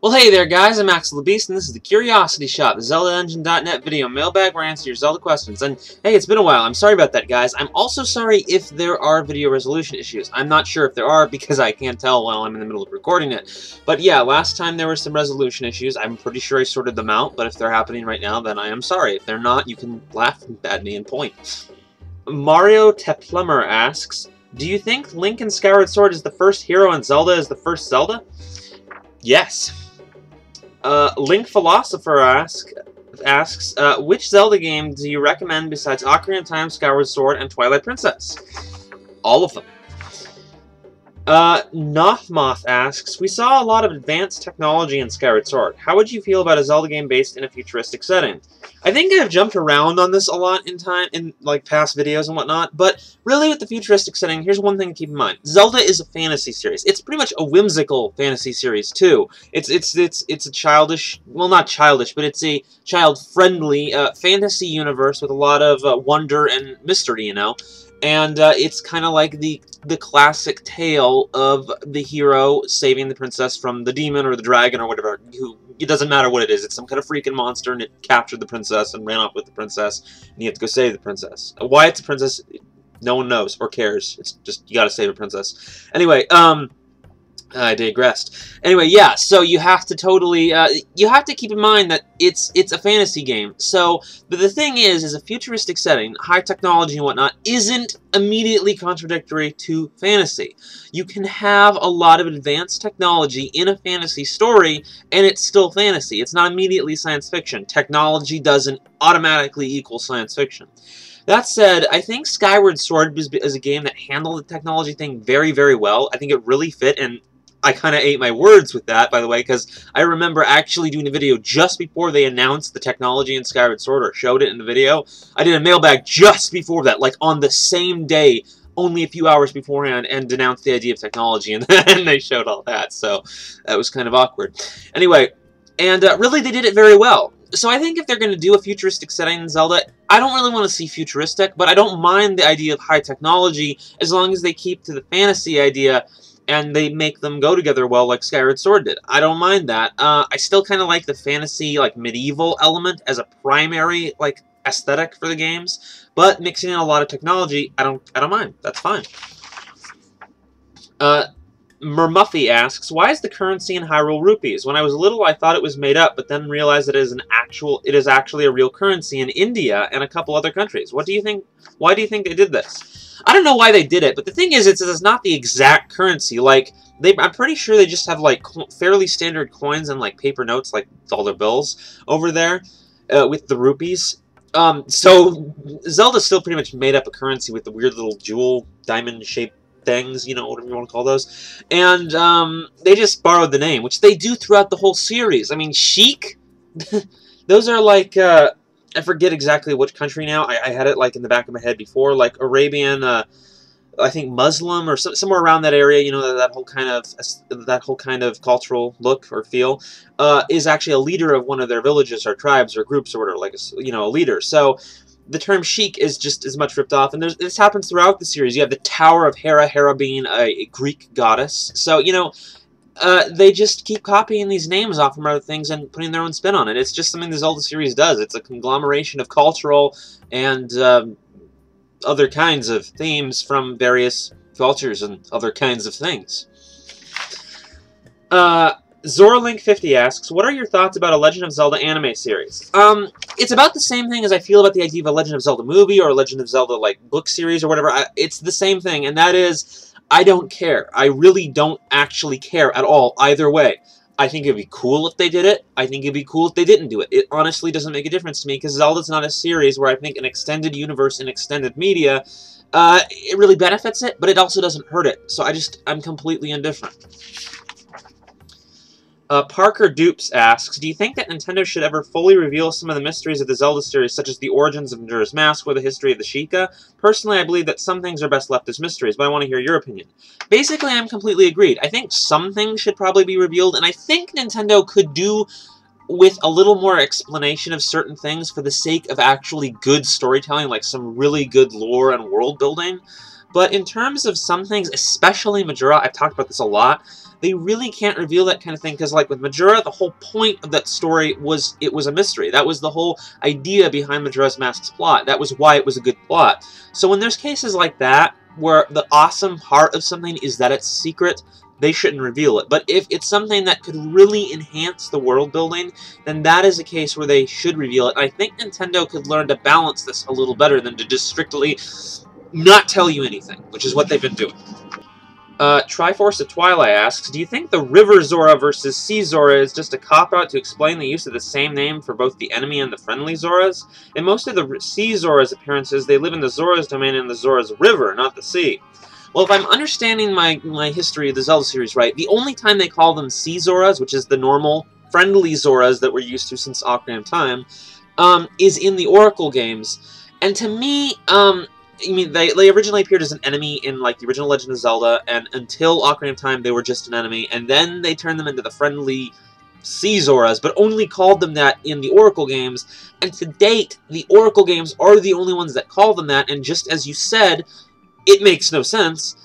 Well, hey there, guys. I'm Axel the Beast, and this is the Curiosity Shop, the ZeldaEngine.net video mailbag where I answer your Zelda questions. And, hey, it's been a while. I'm sorry about that, guys. I'm also sorry if there are video resolution issues. I'm not sure if there are because I can't tell while I'm in the middle of recording it. But, yeah, last time there were some resolution issues. I'm pretty sure I sorted them out, but if they're happening right now, then I am sorry. If they're not, you can laugh at me and point. Mario Teplummer asks, do you think Link and Skyward Sword is the first hero and Zelda is the first Zelda? Yes. Link Philosopher asks, which Zelda game do you recommend besides Ocarina of Time, Skyward Sword, and Twilight Princess? All of them. Nothmoth asks, we saw a lot of advanced technology in Skyward Sword. How would you feel about a Zelda game based in a futuristic setting? I think I've jumped around on this a lot in like past videos and whatnot, but really with the futuristic setting, here's one thing to keep in mind. Zelda is a fantasy series. It's pretty much a whimsical fantasy series too. It's a childish, well, not childish, but it's a child-friendly fantasy universe with a lot of wonder and mystery, you know. And it's kind of like the classic tale of the hero saving the princess from the demon or the dragon or whatever. It doesn't matter what it is. It's some kind of freaking monster, and it captured the princess and ran off with the princess, and you have to go save the princess. Why it's a princess, no one knows or cares. It's just, you gotta save a princess. Anyway, I digressed. Anyway, yeah, so you have to totally, you have to keep in mind that it's a fantasy game. So, but the thing is a futuristic setting, high technology and whatnot, isn't immediately contradictory to fantasy. You can have a lot of advanced technology in a fantasy story, and it's still fantasy. It's not immediately science fiction. Technology doesn't automatically equal science fiction. That said, I think Skyward Sword is a game that handled the technology thing very, very well. I think it really fit, and I kind of ate my words with that, by the way, because I remember actually doing a video just before they announced the technology in Skyward Sword, or showed it in the video. I did a mailbag just before that, like on the same day, only a few hours beforehand, and denounced the idea of technology, and then they showed all that, so that was kind of awkward. Anyway, and really they did it very well. So I think if they're going to do a futuristic setting in Zelda, I don't really want to see futuristic, but I don't mind the idea of high technology as long as they keep to the fantasy idea and they make them go together well like Skyward Sword did. I don't mind that. I still kind of like the fantasy, like, medieval element as a primary, like, aesthetic for the games, but mixing in a lot of technology, I don't mind. That's fine. Mermuffy asks, why is the currency in Hyrule Rupees? When I was little, I thought it was made up, but then realized that it is actually a real currency in India and a couple other countries. What do you think? Why do you think they did this? I don't know why they did it, but the thing is, it's not the exact currency. Like, I'm pretty sure they just have, like, fairly standard coins and, like, paper notes, like dollar bills over there with the rupees. So Zelda still pretty much made up a currency with the weird little jewel diamond-shaped things, you know, whatever you want to call those. And they just borrowed the name, which they do throughout the whole series. I mean, Sheik, those are like, I forget exactly which country now. I had it like in the back of my head before, like Arabian, I think Muslim or somewhere around that area. You know, that whole kind of cultural look or feel is actually a leader of one of their villages or tribes or groups or whatever, like a leader. So the term Sheik is just as much ripped off, and this happens throughout the series. You have the Tower of Hera, Hera being a Greek goddess. So, you know, they just keep copying these names off from other things and putting their own spin on it. It's just something the Zelda series does. It's a conglomeration of cultural and other kinds of themes from various cultures and other kinds of things. ZoraLink50 asks, what are your thoughts about a Legend of Zelda anime series? It's about the same thing as I feel about the idea of a Legend of Zelda movie or a Legend of Zelda, like, book series or whatever. It's the same thing, and that is, I don't care. I really don't actually care at all, either way. I think it'd be cool if they did it. I think it'd be cool if they didn't do it. It honestly doesn't make a difference to me, because Zelda's not a series where I think an extended universe and extended media, it really benefits it, but it also doesn't hurt it. So I'm completely indifferent. Parker Dupes asks, do you think that Nintendo should ever fully reveal some of the mysteries of the Zelda series, such as the origins of Majora's Mask or the history of the Sheikah? Personally, I believe that some things are best left as mysteries, but I want to hear your opinion. Basically, I'm completely agreed. I think some things should probably be revealed, and I think Nintendo could do with a little more explanation of certain things for the sake of actually good storytelling, like some really good lore and world building. But in terms of some things, especially Majora, I've talked about this a lot, they really can't reveal that kind of thing, because like with Majora, the whole point of that story was it was a mystery. That was the whole idea behind Majora's Mask's plot. That was why it was a good plot. So when there's cases like that, where the awesome part of something is that it's secret, they shouldn't reveal it. But if it's something that could really enhance the world building, then that is a case where they should reveal it. I think Nintendo could learn to balance this a little better than to just strictly not tell you anything, which is what they've been doing. Triforce of Twilight asks, do you think the River Zora versus Sea Zora is just a cop-out to explain the use of the same name for both the enemy and the friendly Zoras? In most of the Sea Zora's appearances, they live in the Zora's domain in the Zora's river, not the sea. Well, if I'm understanding my history of the Zelda series right, the only time they call them Sea Zoras, which is the normal, friendly Zoras that we're used to since Ocarina of Time, is in the Oracle games. And to me, I mean, they originally appeared as an enemy in, like, the original Legend of Zelda, and until Ocarina of Time, they were just an enemy, and then they turned them into the friendly Sea Zoras, but only called them that in the Oracle games, and to date, the Oracle games are the only ones that call them that, and just as you said, it makes no sense.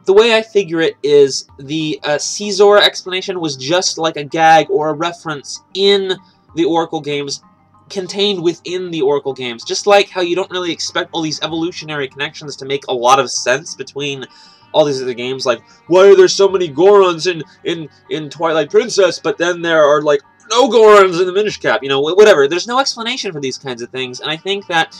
The way I figure it is the Sea Zora explanation was just like a gag or a reference in the Oracle games, contained within the Oracle games. Just like how you don't really expect all these evolutionary connections to make a lot of sense between all these other games. Like, why are there so many Gorons in Twilight Princess, but then there are, like, no Gorons in the Minish Cap? You know, whatever. There's no explanation for these kinds of things, and I think that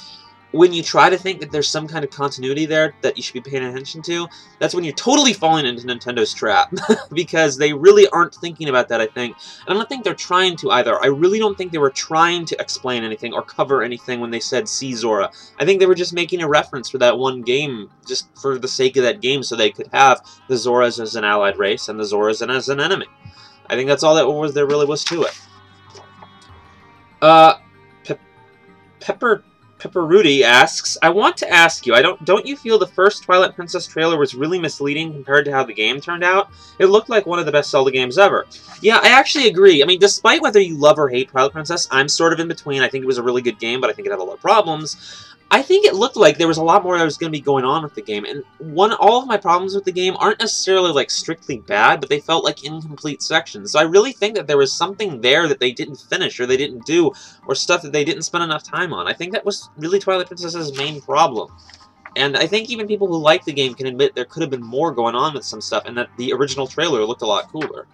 when you try to think that there's some kind of continuity there that you should be paying attention to, that's when you're totally falling into Nintendo's trap. Because they really aren't thinking about that, I think. And I don't think they're trying to either. I really don't think they were trying to explain anything or cover anything when they said Sea Zora. I think they were just making a reference for that one game, just for the sake of that game, so they could have the Zoras as an allied race and the Zoras as an enemy. I think that's all that there really was to it. Pepperuti asks, I want to ask you, don't you feel the first Twilight Princess trailer was really misleading compared to how the game turned out? It looked like one of the best Zelda games ever. Yeah, I actually agree. I mean, despite whether you love or hate Twilight Princess, I'm sort of in between. I think it was a really good game, but I think it had a lot of problems. I think it looked like there was a lot more that was going to be going on with the game, and all of my problems with the game aren't necessarily, like, strictly bad, but they felt like incomplete sections. So I really think that there was something there that they didn't finish, or they didn't do, or stuff that they didn't spend enough time on. I think that was really Twilight Princess's main problem. And I think even people who like the game can admit there could have been more going on with some stuff, and that the original trailer looked a lot cooler.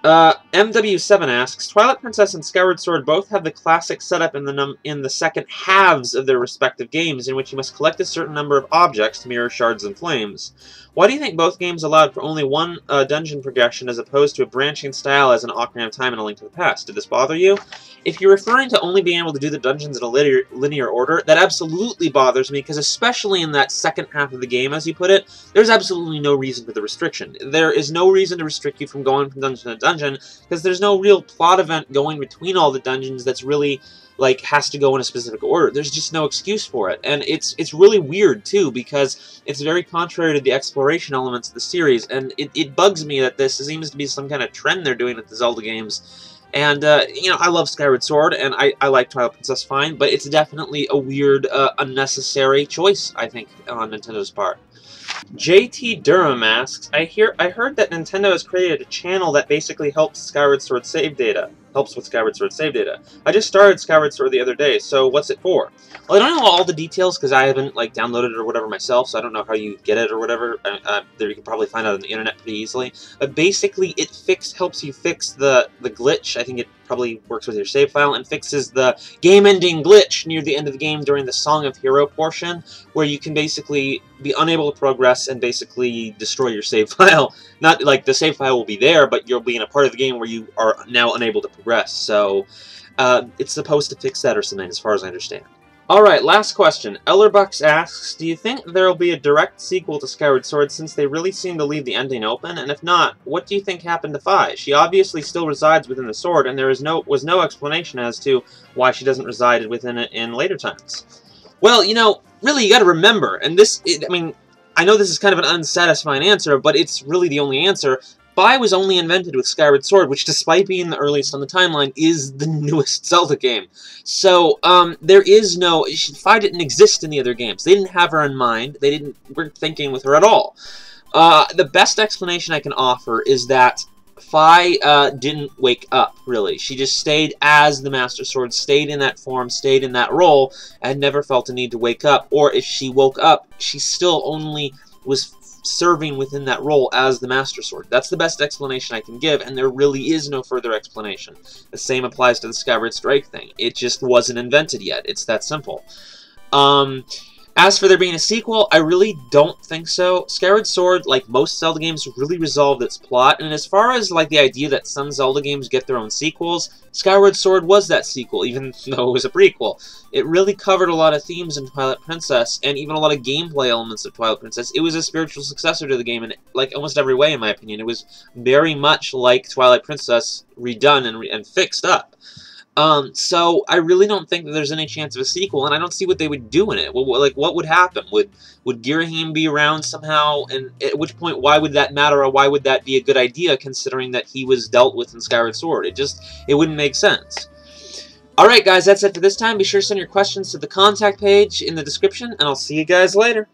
MW7 asks, Twilight Princess and Skyward Sword both have the classic setup in the second halves of their respective games, in which you must collect a certain number of objects to mirror shards and flames. Why do you think both games allowed for only one dungeon progression as opposed to a branching style as in Ocarina of Time and A Link to the Past? Did this bother you? If you're referring to only being able to do the dungeons in a linear order, that absolutely bothers me, because especially in that second half of the game, as you put it, there's absolutely no reason for the restriction. There is no reason to restrict you from going from dungeon to dungeon, because there's no real plot event going between all the dungeons that's really, like, has to go in a specific order. There's just no excuse for it. And it's really weird, too, because it's very contrary to the exploration elements of the series, and it bugs me that this seems to be some kind of trend they're doing with the Zelda games. And, you know, I love Skyward Sword, and I like Twilight Princess fine, but it's definitely a weird, unnecessary choice, I think, on Nintendo's part. JT Durham asks, I heard that Nintendo has created a channel that basically helps with Skyward Sword save data. I just started Skyward Sword the other day, so what's it for? Well, I don't know all the details because I haven't, like, downloaded it or whatever myself, so I don't know how you get it or whatever. There you can probably find out on the internet pretty easily. But basically, it helps you fix the glitch. I think it probably works with your save file and fixes the game-ending glitch near the end of the game during the Song of Hero portion, where you can basically be unable to progress and basically destroy your save file. Not like the save file will be there, but you'll be in a part of the game where you are now unable to progress. So it's supposed to fix that or something, as far as I understand. Alright, last question. Ellerbucks asks, do you think there will be a direct sequel to Skyward Sword since they really seem to leave the ending open? And if not, what do you think happened to Fi? She obviously still resides within the sword, and there was no explanation as to why she doesn't reside within it in later times. Well, you know, really, you gotta remember, and I mean, I know this is kind of an unsatisfying answer, but it's really the only answer. Fi was only invented with Skyward Sword, which, despite being the earliest on the timeline, is the newest Zelda game. So, there is Fi didn't exist in the other games. They didn't have her in mind. They weren't thinking with her at all. The best explanation I can offer is that Fi didn't wake up, really. She just stayed as the Master Sword, stayed in that form, stayed in that role, and never felt a need to wake up. Or if she woke up, she still only was serving within that role as the Master Sword. That's the best explanation I can give, and there really is no further explanation. The same applies to the Skyward Strike thing. It just wasn't invented yet. It's that simple. As for there being a sequel, I really don't think so. Skyward Sword, like most Zelda games, really resolved its plot, and as far as like the idea that some Zelda games get their own sequels, Skyward Sword was that sequel, even though it was a prequel. It really covered a lot of themes in Twilight Princess, and even a lot of gameplay elements of Twilight Princess. It was a spiritual successor to the game in like almost every way, in my opinion. It was very much like Twilight Princess redone and fixed up. So I really don't think that there's any chance of a sequel, and I don't see what they would do in it. What would happen? Would Girahim be around somehow? And at which point, why would that matter, or why would that be a good idea, considering that he was dealt with in Skyward Sword? It wouldn't make sense. Alright guys, that's it for this time. Be sure to send your questions to the contact page in the description, and I'll see you guys later.